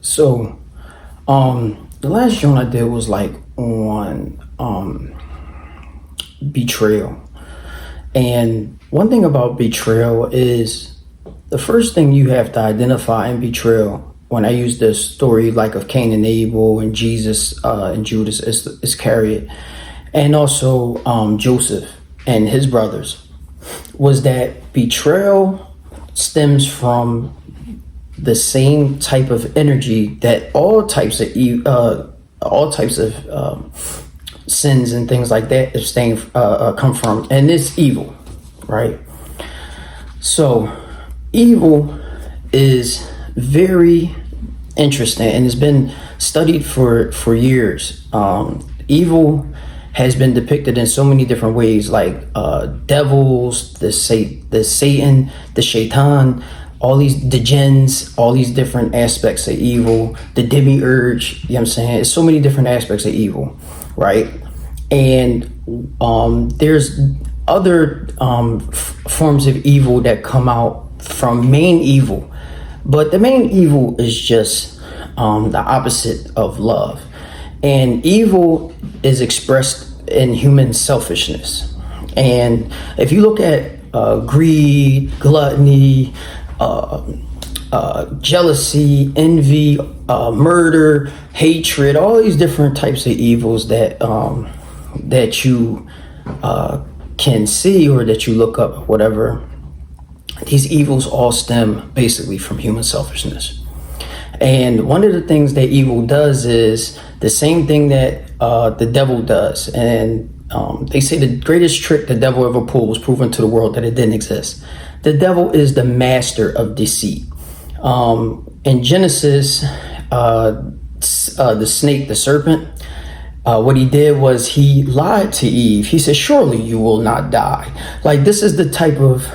So, the last joint I did was like on betrayal. And one thing about betrayal is the first thing you have to identify in betrayal. When I use the story like of Cain and Abel and Jesus and Judas Iscariot, and also Joseph and his brothers, was that betrayal stems from the same type of energy that all types of sins and things like that come from, and it's evil, right? So evil is very interesting and it's been studied for years. Evil has been depicted in so many different ways, like devils, the Satan, the Shaitan, the jinns, all these different aspects of evil, the demiurge, you know what I'm saying? There's so many different aspects of evil, right? And there's other forms of evil that come out from main evil. But the main evil is just the opposite of love. And evil is expressed in human selfishness. And if you look at greed, gluttony, jealousy, envy, murder, hatred, all these different types of evils that you can see or that you look up, whatever, these evils all stem basically from human selfishness. And one of the things that evil does is the same thing that the devil does. And they say the greatest trick the devil ever pulled was proven to the world that it didn't exist. The devil is the master of deceit. In Genesis, the snake, the serpent, what he did was he lied to Eve. He said, surely you will not die. Like, this is the type of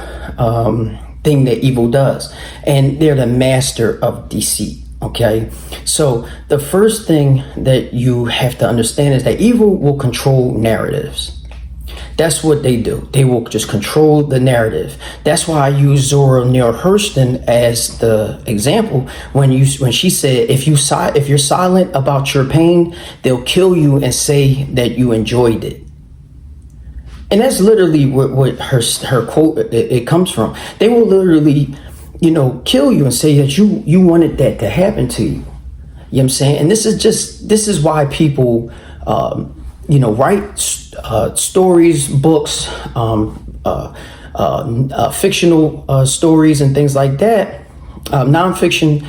thing that evil does. And they're the master of deceit. Okay, so the first thing that you have to understand is that evil will control narratives. That's what they do. They will just control the narrative. That's why I use Zora Neale Hurston as the example when she said, if you're silent about your pain, they'll kill you and say that you enjoyed it. And that's literally what her quote it comes from. They will literally, kill you and say that you wanted that to happen to you. You know what I'm saying? And this is why people, write stories, books, fictional stories and things like that, nonfiction,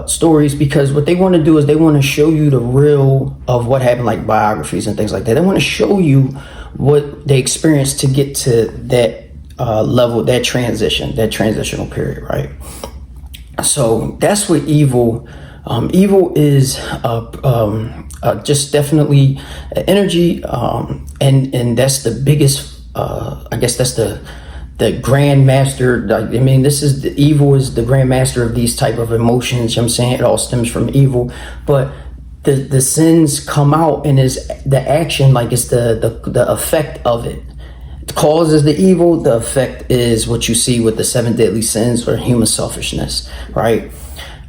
stories, because what they want to do is they want to show you the real of what happened, like biographies and things like that. They want to show you what they experienced to get to that level, that transitional period, right? So that's what evil is, just definitely energy, and that's the biggest, I guess that's the grand master. Evil is the grand master of these type of emotions. You know what I'm saying? It all stems from evil, but the sins come out and is the action, like it's the effect of it. The cause is the evil, the effect is what you see with the 7 deadly sins or human selfishness, right?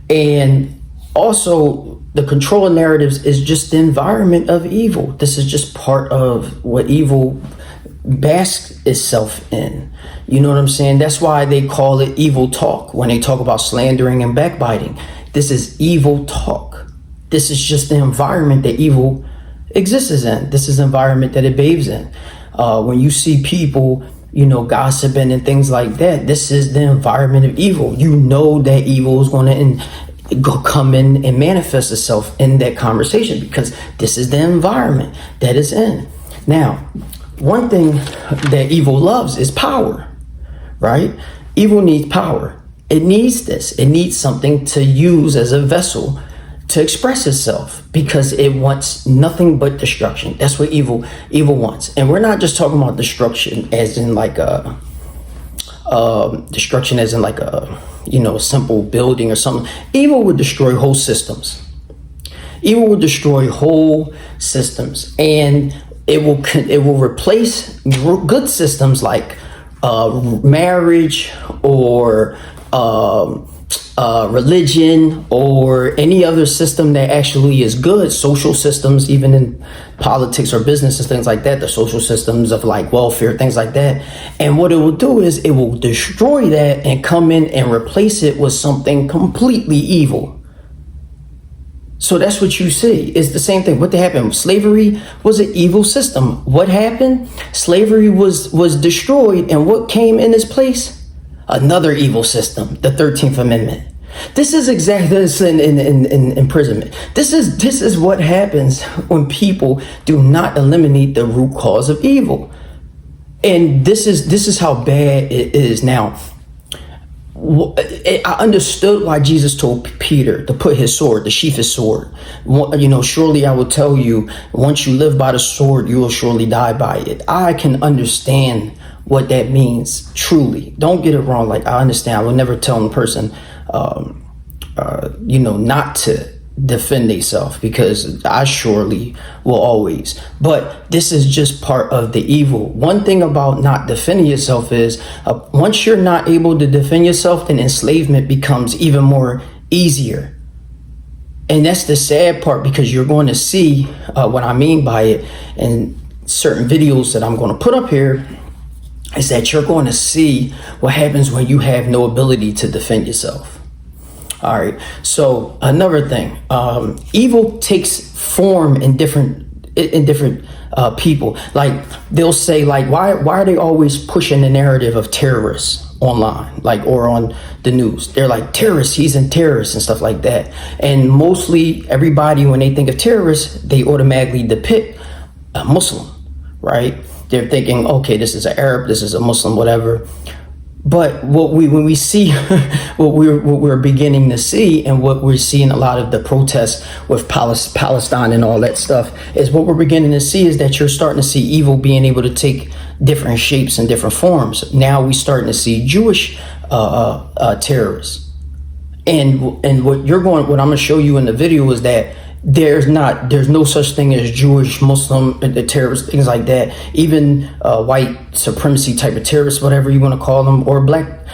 And also the control of narratives is just the environment of evil. This is just part of what evil basks itself in. You know what I'm saying? That's why they call it evil talk when they talk about slandering and backbiting. This is evil talk. This is just the environment that evil exists in. This is the environment that it bathes in. When you see people, gossiping and things like that, this is the environment of evil. You know that evil is going to come in and manifest itself in that conversation because this is the environment that it's in. Now, one thing that evil loves is power, right? Evil needs power. It needs this. It needs something to use as a vessel to express itself because it wants nothing but destruction. That's what evil wants. And we're not just talking about destruction as in like a simple building or something. Evil would destroy whole systems. Evil will destroy whole systems, and it will replace good systems like marriage or religion or any other system that actually is good, social systems, even in politics or business and things like that, the social systems of like welfare, things like that. And what it will do is it will destroy that and come in and replace it with something completely evil. So that's what you see. It's the same thing. What happened? Slavery was an evil system. What happened? Slavery was destroyed, and what came in its place? Another evil system, the 13th Amendment. This is exactly this in imprisonment. This is what happens when people do not eliminate the root cause of evil. And this is how bad it is now. I understood why Jesus told Peter to put his sword, to sheath his sword. Surely I will tell you, once you live by the sword, you will surely die by it. I can understand what that means, truly. Don't get it wrong. Like, I understand. I would never tell a person, not to defend themselves, because I surely will always. But this is just part of the evil. One thing about not defending yourself is once you're not able to defend yourself, then enslavement becomes even more easier. And that's the sad part, because you're going to see what I mean by it in certain videos that I'm going to put up here, is that you're going to see what happens when you have no ability to defend yourself. All right. So another thing, evil takes form in different people. Like, they'll say, like, why are they always pushing the narrative of terrorists online, like, or on the news? They're like, terrorists, he's a terrorist and stuff like that. And mostly everybody, when they think of terrorists, they automatically depict a Muslim, right? They're thinking, okay, this is an Arab, this is a Muslim, whatever. But when we see what we're beginning to see, and what we're seeing a lot of the protests with Palestine and all that stuff, is what we're beginning to see is that you're starting to see evil being able to take different shapes and different forms. Now we're starting to see Jewish terrorists, and what I'm going to show you in the video is that there's no such thing as Jewish, Muslim, the terrorists, things like that. Even white supremacy type of terrorists, whatever you want to call them, or black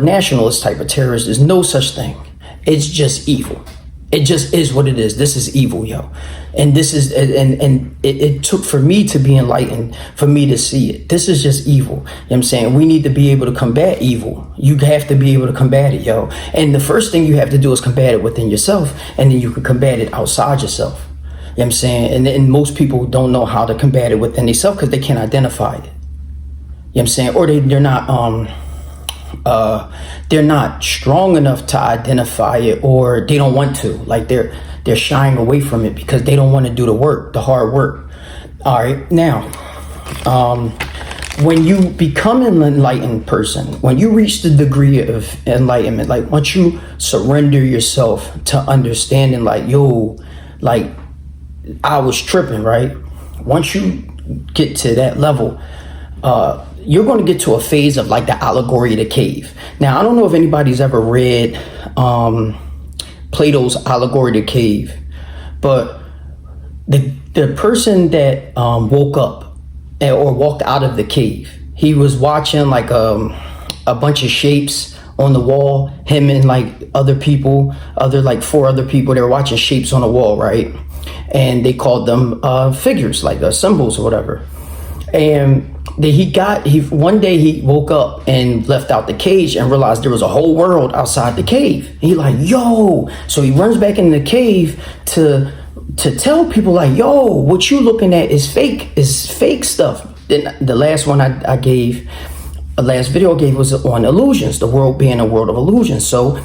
nationalist type of terrorists. There's no such thing. It's just evil. It just is what it is. This is evil, yo. And this is, and it took for me to be enlightened, for me to see it. This is just evil. You know what I'm saying? We need to be able to combat evil. You have to be able to combat it, yo. And the first thing you have to do is combat it within yourself, and then you can combat it outside yourself. You know what I'm saying? And most people don't know how to combat it within themselves because they can't identify it. You know what I'm saying? Or they're not strong enough to identify it, or they don't want to. Like, they're shying away from it because they don't want to do the work, the hard work. All right. Now, when you become an enlightened person, when you reach the degree of enlightenment, like once you surrender yourself to understanding, like, yo, like, I was tripping, right? Once you get to that level, you're going to get to a phase of like the allegory of the cave. Now, I don't know if anybody's ever read Plato's Allegory of the Cave, but the person that woke up or walked out of the cave, he was watching like a bunch of shapes on the wall. Him and like other people, like 4 other people, they were watching shapes on the wall, right? And they called them figures, like symbols or whatever. And one day he woke up and left out the cage and realized there was a whole world outside the cave. He like, yo, so he runs back in the cave to tell people like, yo, what you looking at is fake stuff. Then the last one I gave, the last video I gave was on illusions, the world being a world of illusions. So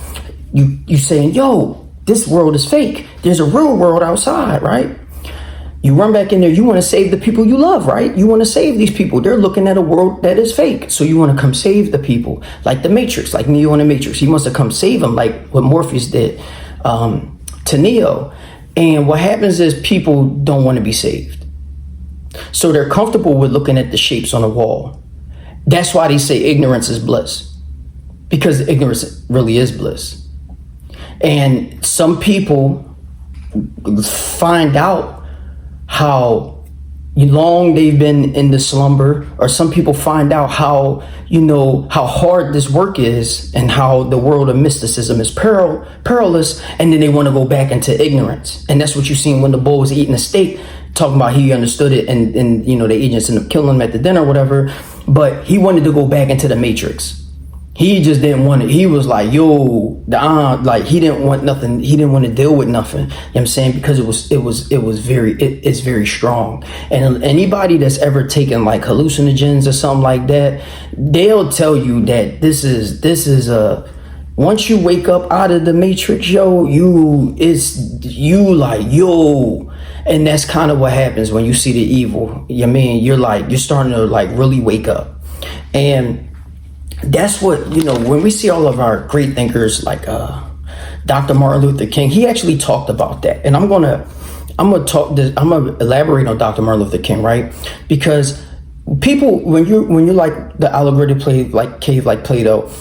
you saying, yo, this world is fake. There's a real world outside, right? You run back in there, you want to save the people you love, right? You want to save these people. They're looking at a world that is fake. So you want to come save the people, like the Matrix, like Neo in the Matrix. He wants to come save them, like what Morpheus did to Neo. And what happens is people don't want to be saved. So they're comfortable with looking at the shapes on the wall. That's why they say ignorance is bliss, because ignorance really is bliss. And some people find out how long they've been in the slumber, or some people find out how, how hard this work is and how the world of mysticism is perilous, and then they want to go back into ignorance. And that's what you seen when the bull was eating a steak, talking about he understood it, and the agents ended up killing him at the dinner or whatever, but he wanted to go back into the matrix. He just didn't want it. He was like, like he didn't want nothing. He didn't want to deal with nothing. You know what I'm saying? Because it's very strong. And anybody that's ever taken like hallucinogens or something like that, they'll tell you that this is a, once you wake up out of the matrix, and that's kind of what happens when you see the evil. You're starting to like really wake up. And that's what, when we see all of our great thinkers like Dr. Martin Luther King, he actually talked about that. And I'm gonna elaborate on Dr. Martin Luther King, right? Because people, when you like the allegory to play like cave like Plato,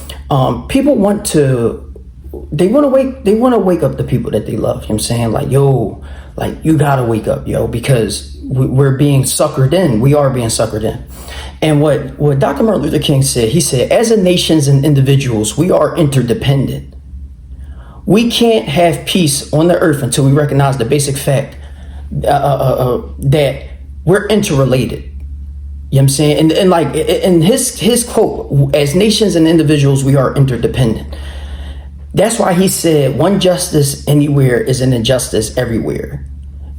people want to wake up the people that they love. You know what I'm saying? Like, like you gotta wake up, because we're being suckered in. We are being suckered in. And what Dr. Martin Luther King said, he said, as a nations and individuals, we are interdependent. We can't have peace on the earth until we recognize the basic fact that we're interrelated. You know what I'm saying? And like in his quote, as nations and individuals, we are interdependent. That's why he said, one justice anywhere is an injustice everywhere.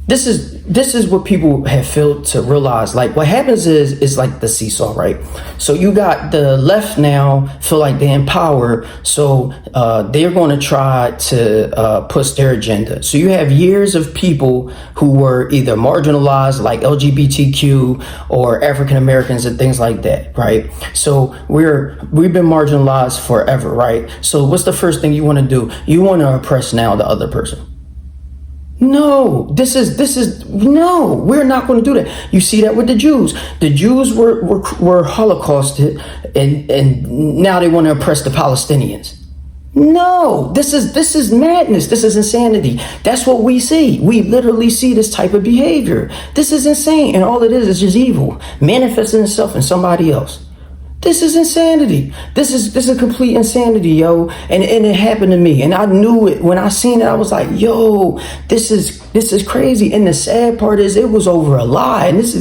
This is what people have failed to realize. Like what happens is like the seesaw, right? So you got the left now feel like they're in power, so they're going to try to push their agenda. So you have years of people who were either marginalized, like LGBTQ or African Americans and things like that, right? So we've been marginalized forever, right? So what's the first thing you want to do? You want to oppress now the other person. No, no, we're not going to do that. You see that with the Jews. The Jews were holocausted, and now they want to oppress the Palestinians. No, this is madness. This is insanity. That's what we see. We literally see this type of behavior. This is insane, and all it is just evil manifesting itself in somebody else. This is insanity. This is complete insanity, yo. And it happened to me. And I knew it. When I seen it, I was like, yo, this is crazy. And the sad part is it was over a lie. And this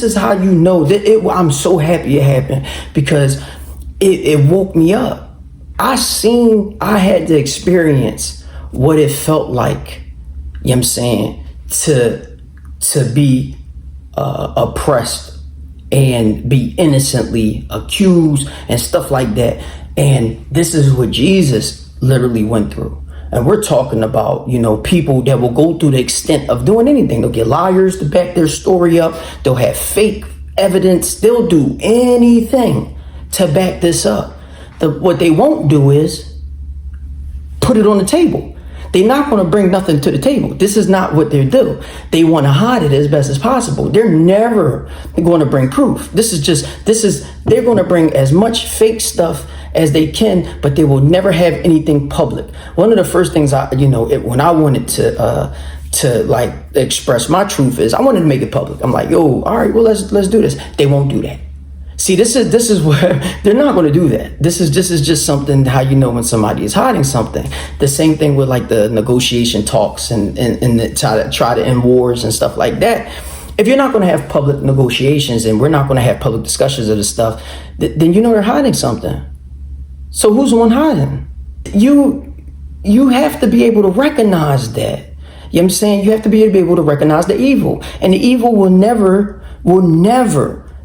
is how you know that I'm so happy it happened, because it woke me up. I had to experience what it felt like, you know what I'm saying, to be oppressed and be innocently accused and stuff like that. And this is what Jesus literally went through. And we're talking about, people that will go through the extent of doing anything. They'll get liars to back their story up. They'll have fake evidence. They'll do anything to back this up. What they won't do is put it on the table. They're not going to bring nothing to the table. This is not what they do. They want to hide it as best as possible. They're never going to bring proof. They're going to bring as much fake stuff as they can, but they will never have anything public. One of the first things when I wanted to like express my truth is I wanted to make it public. I'm like, all right, well, let's do this. They won't do that. See, this is where they're not going to do that. This is just something how you know when somebody is hiding something. The same thing with like the negotiation talks and try to end wars and stuff like that. If you're not going to have public negotiations and we're not going to have public discussions of this stuff, then they're hiding something. So who's the one hiding? You have to be able to recognize that. You know what I'm saying? You have to be able to recognize the evil, and the evil will never.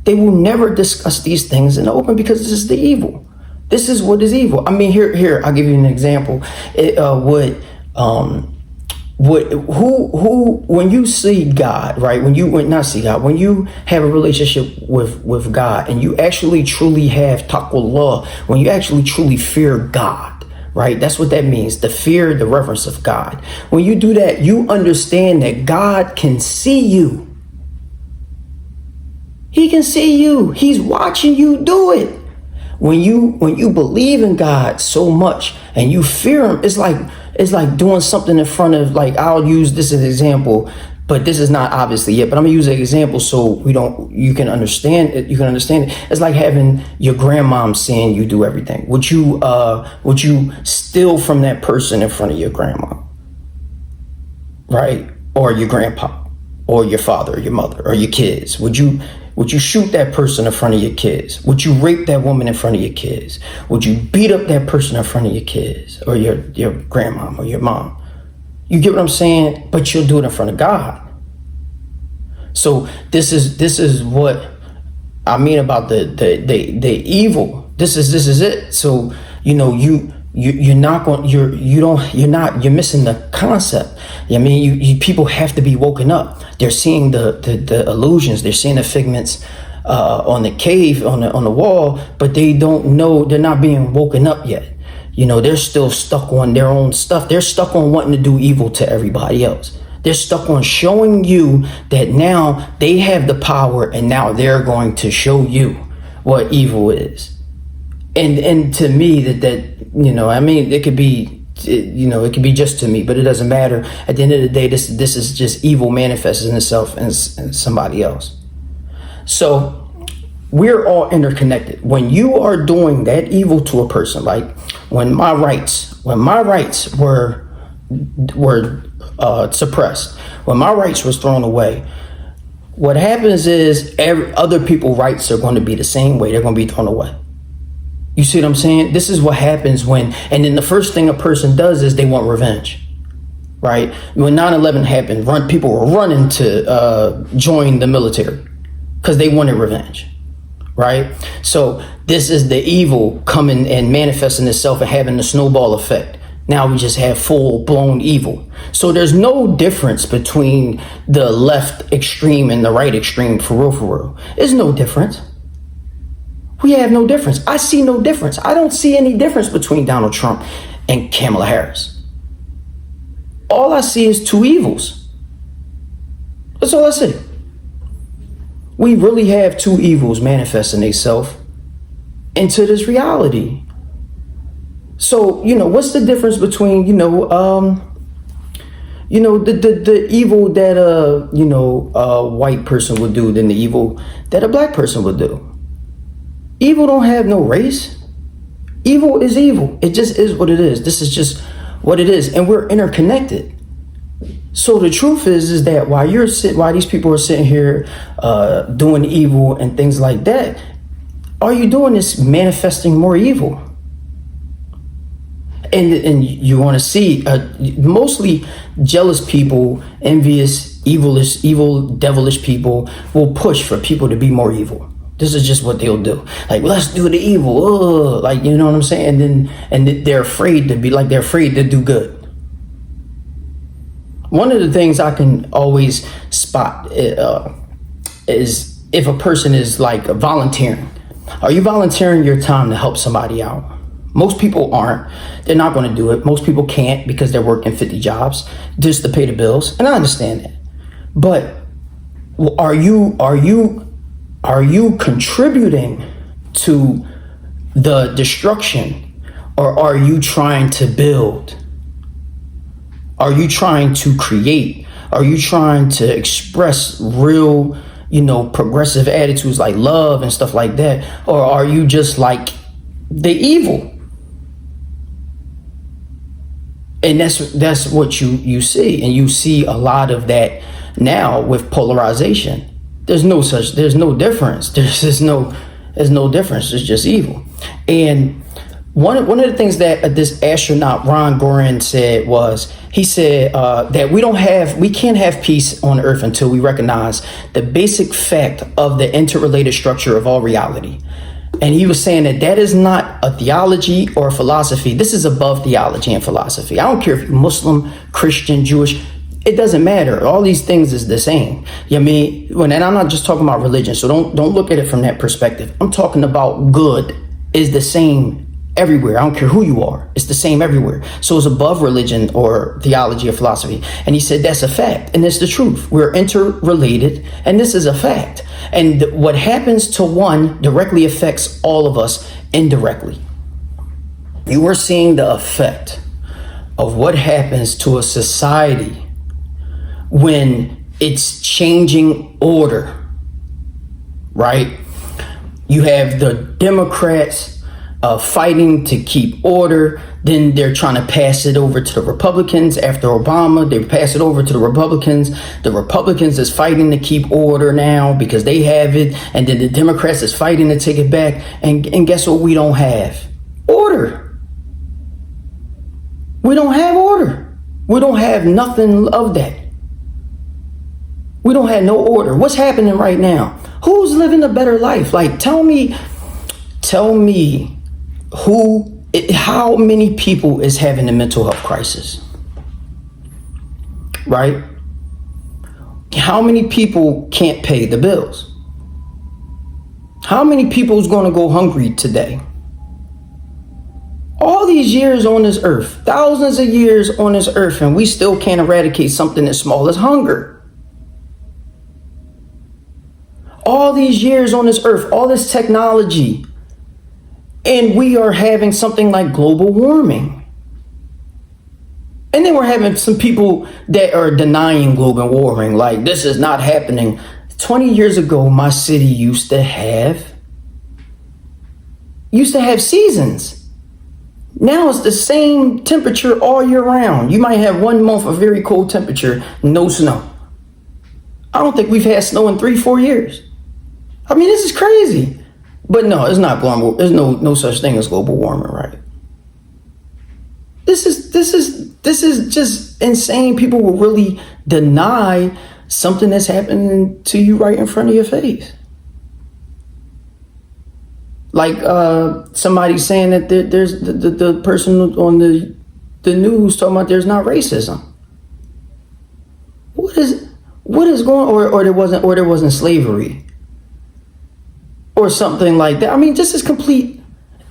They will never discuss these things in the open because this is the evil. This is what is evil. I mean, here, I'll give you an example. When you see God, right? When you have a relationship with God, and you actually truly have taqwallah, when you actually truly fear God, right? That's what that means. The fear, the reverence of God. When you do that, you understand that God can see you. He can see you. He's watching you do it. When you believe in God so much and you fear him, it's like doing something in front of, like, I'll use this as an example. But this is not obviously it. But I'm gonna use an example so you can understand it. You can understand it. It's like having your grandmom saying you do everything. Would you steal from that person in front of your grandma, right? Or your grandpa, or your father, or your mother, or your kids? Would you shoot that person in front of your kids? Would you rape that woman in front of your kids? Would you beat up that person in front of your kids, or your grandmom or your mom? You get what I'm saying? But you'll do it in front of God. So this is what I mean about the evil. This is it. So you're missing the concept. I mean, you people have to be woken up. They're seeing the illusions. They're seeing the figments on the cave on the wall, but they don't know. They're not being woken up yet. They're still stuck on their own stuff. They're stuck on wanting to do evil to everybody else. They're stuck on showing you that now they have the power, and now they're going to show you what evil is. And to me, it could be, it could be just to me, but it doesn't matter. At the end of the day, this is just evil manifesting itself in somebody else. So we're all interconnected. When you are doing that evil to a person, like when my rights were suppressed, when my rights was thrown away, what happens is other people's rights are going to be the same way. They're going to be thrown away. You see what I'm saying? This is what happens and then the first thing a person does is they want revenge, right? When 9/11 happened, people were running to join the military because they wanted revenge, right? So this is the evil coming and manifesting itself and having the snowball effect. Now we just have full-blown evil. So there's no difference between the left extreme and the right extreme, for real. There's no difference. We have no difference. I see no difference. I don't see any difference between Donald Trump and Kamala Harris. All I see is two evils. That's all I see. We really have two evils manifesting themselves into this reality. So, what's the difference between, the evil that a white person would do than the evil that a black person would do? Evil don't have no race. Evil is evil. It just is what it is. This is just what it is. And we're interconnected. So the truth is that while these people are sitting here doing evil and things like that, all you're doing is manifesting more evil. And you want to see mostly jealous people, envious, evil, devilish people will push for people to be more evil. This is just what they'll do. Like, let's do the evil. You know what I'm saying? And they're afraid they're afraid to do good. One of the things I can always spot is if a person is volunteering. Are you volunteering your time to help somebody out? Most people aren't. They're not going to do it. Most people can't because they're working 50 jobs just to pay the bills. And I understand that. But are you contributing to the destruction, or are you trying to build? Are you trying to create? Are you trying to express real, progressive attitudes like love and stuff like that? Or are you just like the evil? And that's what you see. And you see a lot of that now with polarization. There's no difference. There's no difference. It's just evil. And one of the things that this astronaut Ron Gorin said was, he said that we can't have peace on Earth until we recognize the basic fact of the interrelated structure of all reality. And he was saying that is not a theology or a philosophy. This is above theology and philosophy. I don't care if you're Muslim, Christian, Jewish. It doesn't matter. All these things is the same. And I'm not just talking about religion, so don't look at it from that perspective. I'm talking about good is the same everywhere. I don't care who you are. It's the same everywhere. So it's above religion or theology or philosophy. And he said that's a fact. And it's the truth. We're interrelated. And this is a fact. And what happens to one directly affects all of us indirectly. You are seeing the effect of what happens to a society when it's changing order, right? You have the Democrats fighting to keep order. Then they're trying to pass it over to the Republicans. After Obama, they pass it over to the Republicans. The Republicans is fighting to keep order now because they have it. And then the Democrats is fighting to take it back. And guess what we don't have? Order. We don't have order. We don't have nothing of that. We don't have no order. What's happening right now? Who's living a better life? Like, tell me how many people is having a mental health crisis, right? How many people can't pay the bills? How many people is going to go hungry today? All these years on this earth, thousands of years on this earth, and we still can't eradicate something as small as hunger. All these years on this earth, all this technology, and we are having something like global warming. And then we're having some people that are denying global warming, like this is not happening. 20 years ago, my city used to have seasons. Now it's the same temperature all year round. You might have 1 month of very cold temperature, no snow. I don't think we've had snow in 3-4 years. I mean, this is crazy. But no, it's not global. There's no such thing as global warming, right? This is just insane. People will really deny something that's happening to you right in front of your face. Like somebody saying that there's the person on the news talking about there's not racism. What is going or there wasn't slavery. Or something like that. I mean, this is complete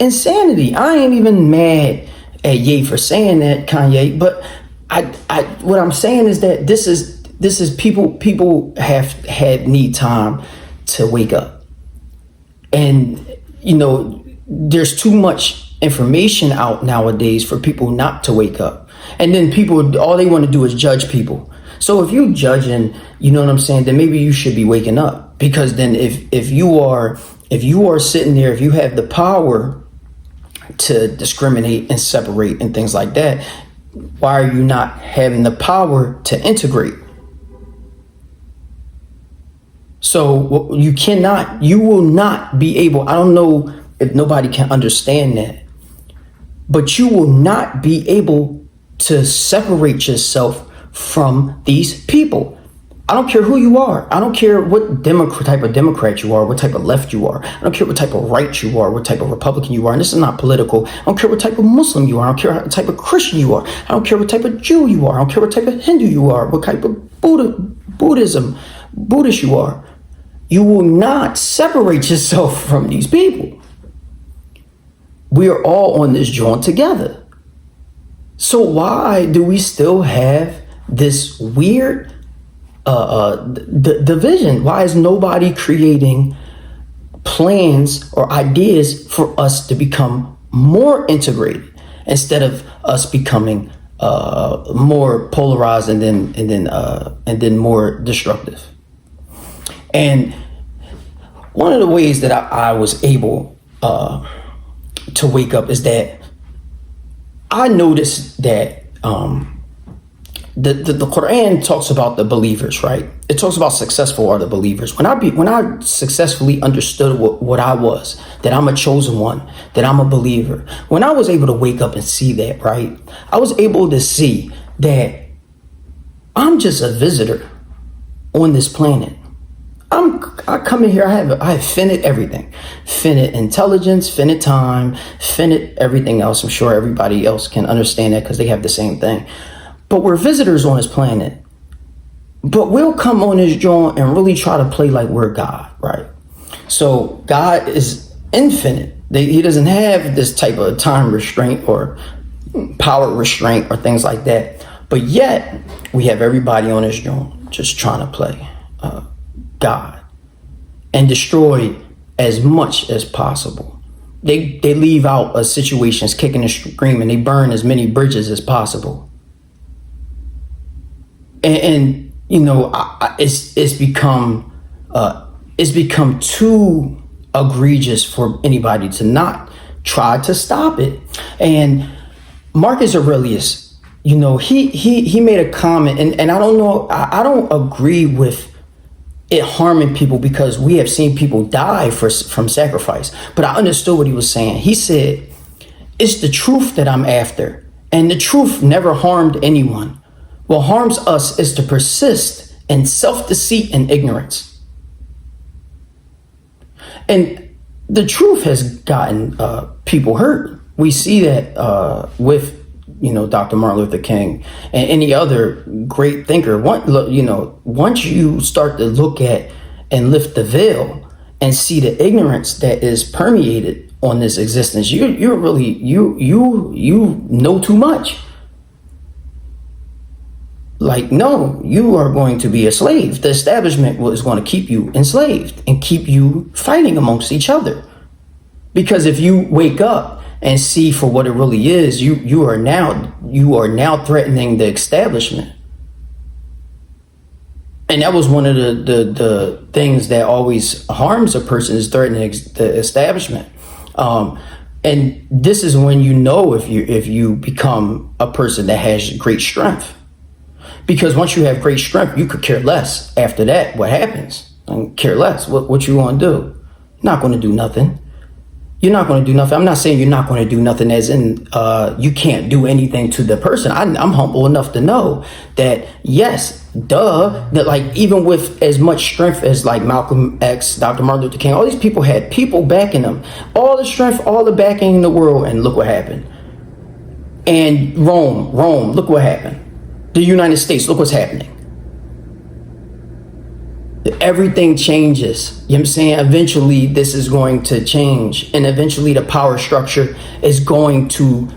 insanity. I ain't even mad at Ye for saying that, Kanye. But I what I'm saying is that this is people need time to wake up. And there's too much information out nowadays for people not to wake up. And then people, all they want to do is judge people. So if you're judging, you know what I'm saying, then maybe you should be waking up. Because then if you are sitting there, if you have the power to discriminate and separate and things like that, why are you not having the power to integrate? So you will not be able, I don't know if nobody can understand that, but you will not be able to separate yourself from these people. I don't care who you are. I don't care what type of Democrat you are, what type of left you are. I don't care what type of right you are, what type of Republican you are. And this is not political. I don't care what type of Muslim you are. I don't care what type of Christian you are. I don't care what type of Jew you are. I don't care what type of Hindu you are, what type of Buddhist you are. You will not separate yourself from these people. We are all on this joint together. So why do we still have this weird division? Why is nobody creating plans or ideas for us to become more integrated instead of us becoming more polarized and then more destructive? And one of the ways that I was able to wake up is that I noticed that the Quran talks about the believers, right? It talks about successful are the believers. When I successfully understood what I was, that I'm a chosen one, that I'm a believer, when I was able to wake up and see that, right? I was able to see that I'm just a visitor on this planet. I come in here, I have finite everything. Finite intelligence, finite time, finite everything else. I'm sure everybody else can understand that because they have the same thing. But we're visitors on this planet. But we'll come on this joint and really try to play like we're God, right? So God is infinite. He doesn't have this type of time restraint or power restraint or things like that. But yet, we have everybody on this joint just trying to play God and destroy as much as possible. They leave out situations kicking and screaming. They burn as many bridges as possible. And it's become too egregious for anybody to not try to stop it. And Marcus Aurelius, he made a comment, and I don't know, I don't agree with it harming people, because we have seen people die from sacrifice. But I understood what he was saying. He said, it's the truth that I'm after, and the truth never harmed anyone. What harms us is to persist in self-deceit and ignorance. And the truth has gotten people hurt. We see that with Dr. Martin Luther King and any other great thinker. Once you start to look at and lift the veil and see the ignorance that is permeated on this existence, you know too much. Like, no, you are going to be a slave. The establishment is going to keep you enslaved and keep you fighting amongst each other. Because if you wake up and see for what it really is, you are now threatening the establishment. And that was one of the things that always harms a person, is threatening the establishment. And this is when if you become a person that has great strength. Because once you have great strength, you could care less after that what happens. Care less what you want to do. You're not going to do nothing. You're not going to do nothing. I'm not saying you're not going to do nothing as in you can't do anything to the person. I'm humble enough to know that, yes, that like even with as much strength as like Malcolm X, Dr. Martin Luther King, all these people had people backing them. All the strength, all the backing in the world, and look what happened. And Rome, look what happened. The United States, look what's happening. Everything changes. You know what I'm saying? Eventually this is going to change, and eventually the power structure is going to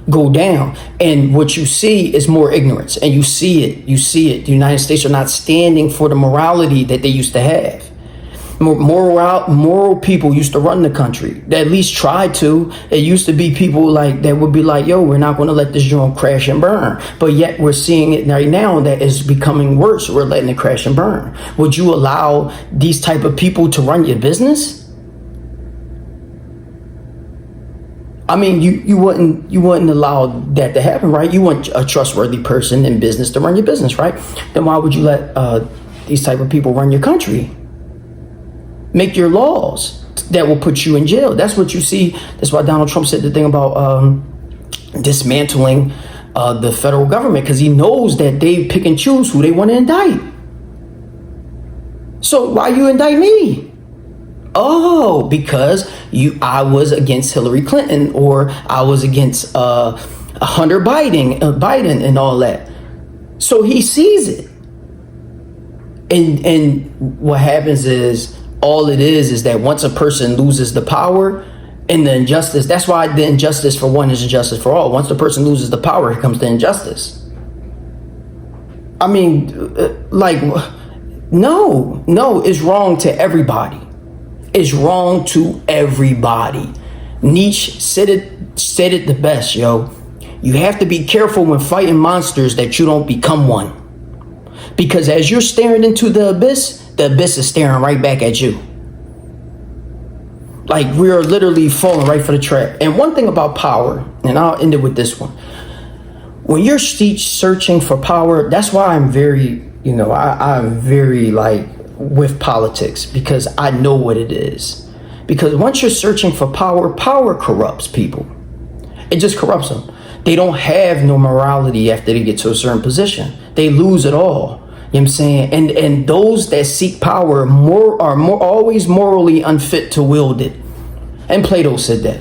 go down. And what you see is more ignorance, and you see it. The United States are not standing for the morality that they used to have. Moral people used to run the country. They at least tried to. It used to be people like that would be like, yo, we're not going to let this joint crash and burn. But yet we're seeing it right now that is becoming worse. We're letting it crash and burn. Would you allow these type of people to run your business? I mean, you wouldn't allow that to happen, right? You want a trustworthy person in business to run your business, right? Then why would you let these type of people run your country? Make your laws that will put you in jail. That's what you see. That's why Donald Trump said the thing about dismantling the federal government, because he knows that they pick and choose who they want to indict. So why you indict me? Oh, because I was against Hillary Clinton, or I was against Hunter Biden and all that. So he sees it. And what happens is, all it is that once a person loses the power and the injustice, that's why the injustice for one is injustice for all. Once the person loses the power, here comes the injustice. I mean, no, it's wrong to everybody. It's wrong to everybody. Nietzsche said it the best, yo. You have to be careful when fighting monsters that you don't become one. Because as you're staring into the abyss is staring right back at you. Like, we're literally falling right for the trap. And one thing about power, and I'll end it with this one. When you're searching for power, that's why I'm very, I'm very like with politics, because I know what it is. Because once you're searching for power corrupts people. It just corrupts them. They don't have no morality after they get to a certain position. They lose it all. You know what I'm saying? And those that seek power are always morally unfit to wield it. And Plato said that.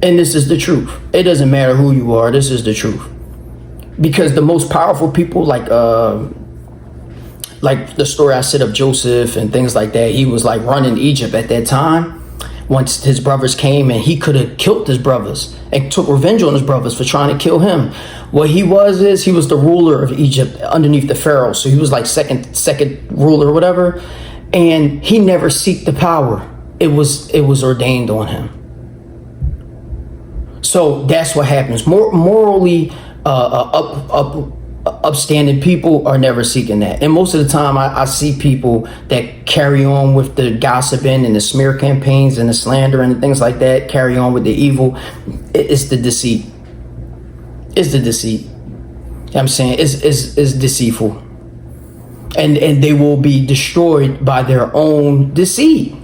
And this is the truth. It doesn't matter who you are. This is the truth. Because the most powerful people, like the story I said of Joseph and things like that, he was like running Egypt at that time. Once his brothers came, and he could have killed his brothers and took revenge on his brothers for trying to kill him. What he was the ruler of Egypt underneath the pharaoh. So he was like second ruler or whatever. And he never seeked the power. It was ordained on him. So that's what happens. Morally upstanding people are never seeking that. And most of the time I see people that carry on with the gossiping and the smear campaigns and the slander and things like that, carry on with the evil. It's the deceit. It's the deceit. You know what I'm saying? It's deceitful. And they will be destroyed by their own deceit.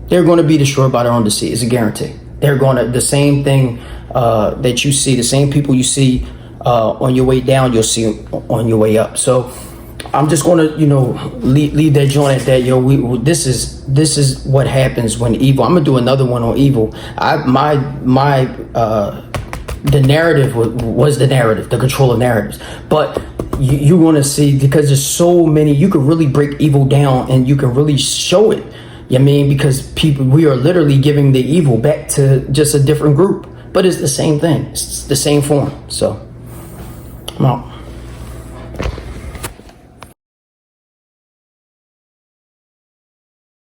They're going to be destroyed by their own deceit. It's a guarantee. They're going to, the same thing that you see, the same people you see on your way down, you'll see on your way up. So I'm just going to, leave that joint at that. This is what happens when evil. I'm gonna do another one on evil. The narrative was the narrative, the control of narratives. But you want to see, because there's so many, you can really break evil down and you can really show it. You know what I mean? Because we are literally giving the evil back to just a different group, but it's the same thing. It's the same form. So I'm out.